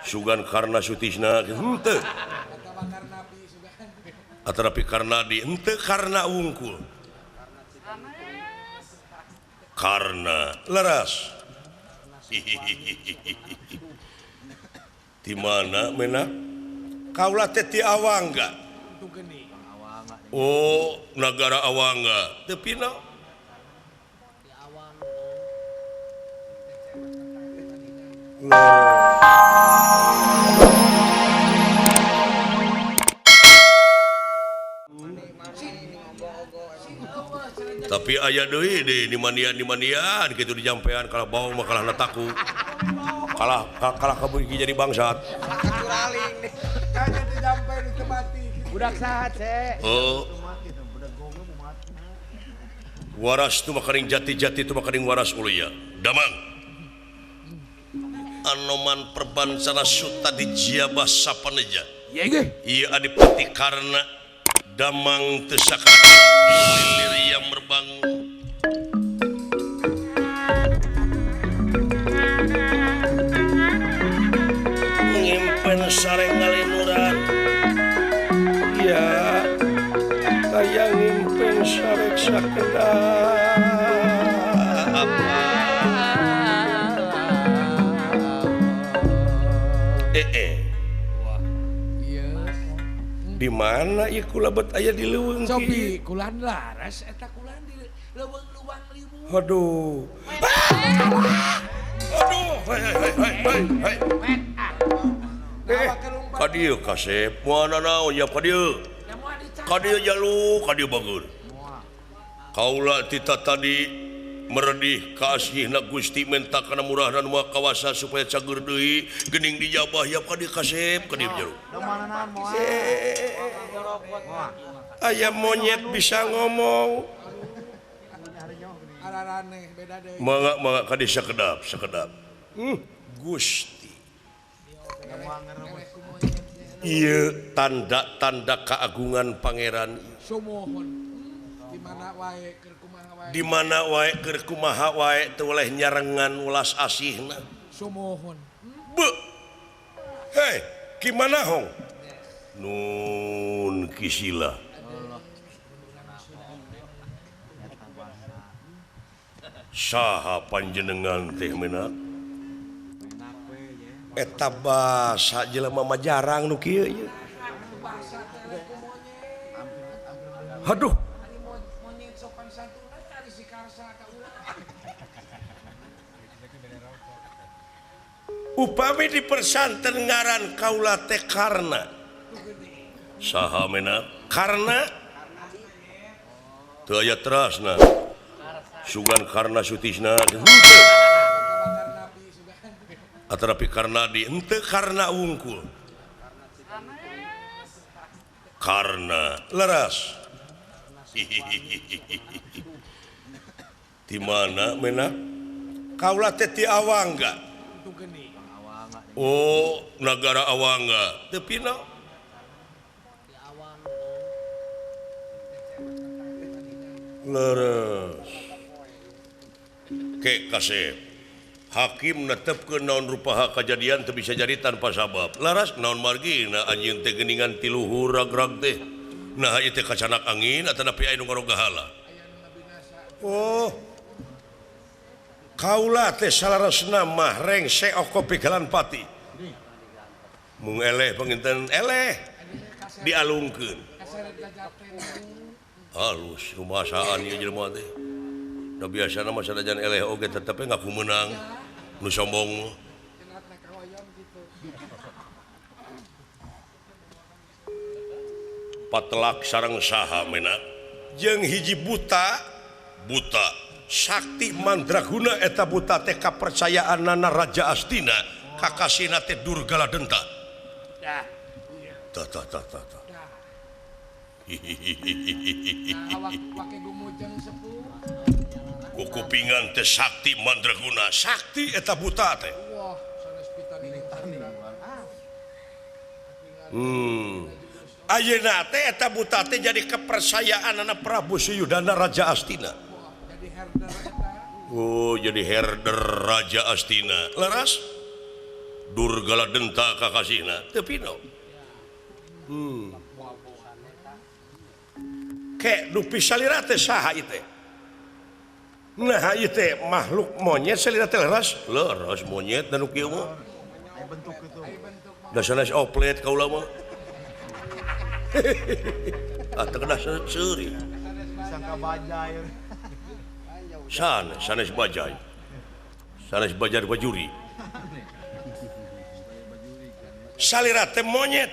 Sugan karena Sutisna henteu atarapi karena di henteu karena wungkul karena leras di mana menak kaula teh ti Awangga oh negara Awangga teu pina tapi aya deui di manian kitu dijampean kalah bawang mah kalah nataku kalah kabeuki jadi bangsat budak sahat se oh waras tu makaring jati-jati tu makaring waras uluya damang anoman perbansana suta di jiabah sapaneja iya adipati karena damang teu sakara lilir yang merbangun ngimpen sareng ngalinuran ya kayak ngimpen sareng sakedap di mana ieu kula bet aya di leuweung Sobi kulan laras eta kulan di leuweung limu aduh kadieu kasep moana naon ya kadieu jalu kadieu bageur kaula tita tadi meredih kaasihna Gusti menta kana murah dan moal kawasa supaya cager deui geuning dijabah ya kadieu kasep kadieu jalu aya monyet bisa ngomong mangga kadieu sakedap Gusti ieu tanda-tanda keagungan pangeran sumohon di mana wae keur kumaha wae teu oleh nyarengan ulas asihna sumohon hei gimana hong nun kisila saha panjenengan teh menak eta basa jelema mah jarang nu kieu ye aduh upami di persanten ngaran kaula teh karna saha menak karna teu aya terasna sugan karna Sutisna henteu atarapi karna di henteu karna wungkul karna leras di mana menak kaula teh ti Awangga oh negara Awangga teu pina leres ke kasep hakim netepkeun naon rupaha kajadian teu bisa jadi tanpa sabab laras naon margina anjeun teh geuningan ti luhur ragrag teh nah ieu teh kacanak angin atanapi aya nu ngarogahala oh kaula teh salarasna mah rengse oko pigalan pati mung eleh penginten eleh dialungkeun halus rumasaan ieu jelema teh da biasana mah sanajan eleh oge tetep ngaku meunang nu sombong patelak sareng saha menak jeung hiji buta sakti mandraguna eta buta teh kapercayaanna Raja Astina kakasina teh Durgala Denta tah kupingan teh sakti mandraguna sakti eta buta teh ayeuna teh eta buta teh jadi kepercayaanna Prabu Suyudana Raja Astina oh jadi herder Raja Astina leras Durgala denta kakasihna teu pino. Kek dupi salira teh saha ieu teh? Nah ieu teh makhluk monyet salira teh leras monyet dan nu kieu mah. Bentuk itu. Da sanes oplet kaula mah. Atuh kedah seuri. Sangka bajai. Sanes bajai. Sanes bajar bajuri. Salira teh monyet.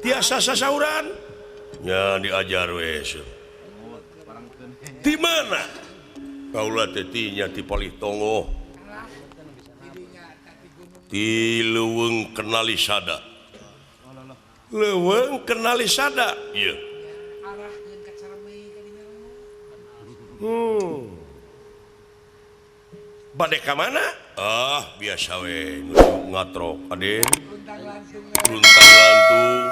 Tiasa sasauran. Nya diajar we. Di mana? Kaula teh tinya ti Palih Tongo. Ti Leuweung Kenalisada. Leuweung Kenalisada. Iya. Bade ka mana? Biasa we ngatrok Aden. Luntang lantung.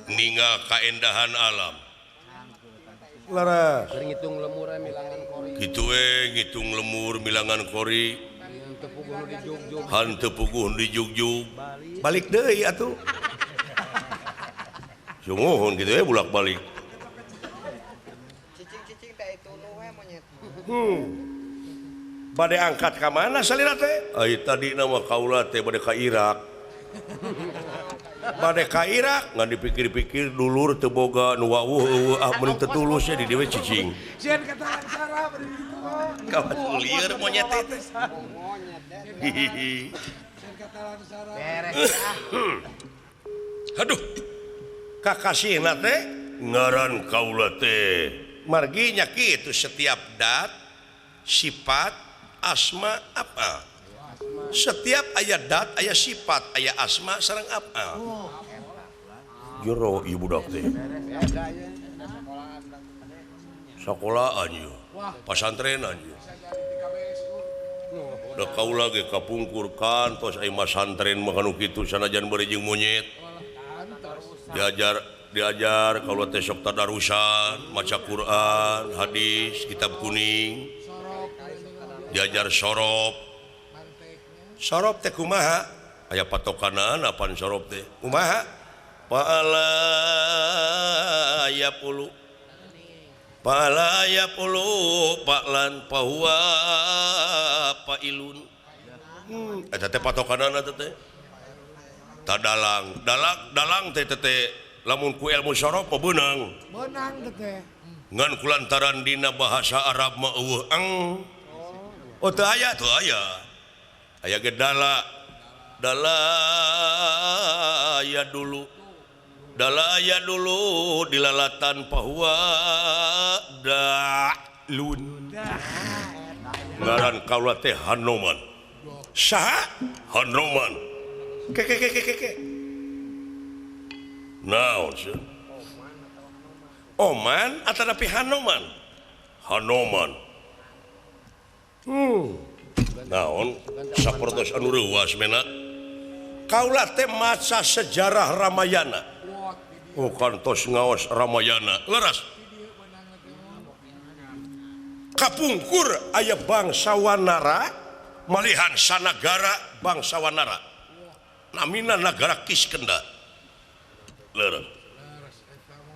Ningal kaendahan alam. Laras. Ngitung lemur milangan kori. Kitu we ngitung lemur milangan kori. Hanteu puguh di jugjug. Balik deui atuh. Sumuhun kitu we bulak-balik. Cicing-cicing teh itu nu we monyet. Bade angkat ka mana salira teh? Ai tadi nama kaula teh bade ka Irak. Bade ka Irak ngan dipikir-pikir dulur teu boga nu wawuh meuning teu tulus di dieu cicing. Sieun kata cara bari ditu. Kawas lieur monyet teh. Sieun kata cara. Beres Aduh. Kakasihna teh ngaran kaula teh. Margi nya kitu setiap dat, sifat, asma, apa. Setiap aya dat, aya sifat, aya asma sareng apa. Jero ieu budak teh. Sakolahan ieu. Pasantrenan ieu. Da kaula ge kapungkur kantos aya masantren mah kanu kitu sanajan bari jeung monyet. Diajar kalau teh sok tadarusan, maca Quran, hadis, kitab kuning. Diajar sorop. Sorop teh kumaha? Aya patokanan apaan sorop teh? Kumaha? Paala ya pulu. Paklan pahuwa pailun. Eta teh patokanan eta teh. Dalang teh lamun ku ilmu sorop beunang teh. ngan kulantaran dina bahasa Arab mah eueuh oh teu aya ge dala ya dulu dilalatan pahuwa dalun ngaran kaula teh Hanoman saha Hanoman ke naon sih Oman atau tapi Hanoman naon sapertos anu reuwas mena kaula teh maca sejarah Ramayana kantos ngaos Ramayana leras kapungkur aya bangsa Wanara malihan sanagara bangsa Wanara namina nagara Kiskenda leres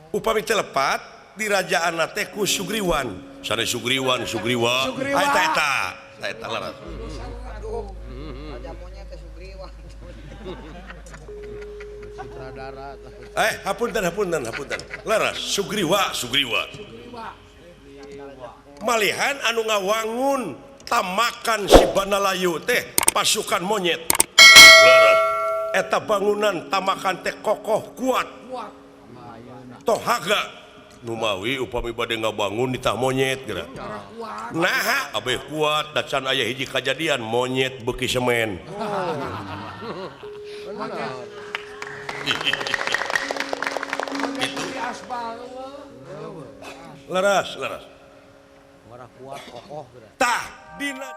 upami telepat di rajaan teh ku Sugriwan sane Sugriwa eta leres Raja monyet teh Sugriwa. Sutradara. hapunten leres Sugriwa malihan anu ngawangun tamakan si Banalayu teh pasukan monyet leres eta bangunan tamakan teh kokoh kuat tohaga numawi upami bade ngabangun ditah monyet geura nah abeh kuat da can aya hiji kajadian monyet beuki semen Itu aspal. leres Marah kuat kokoh. tah dina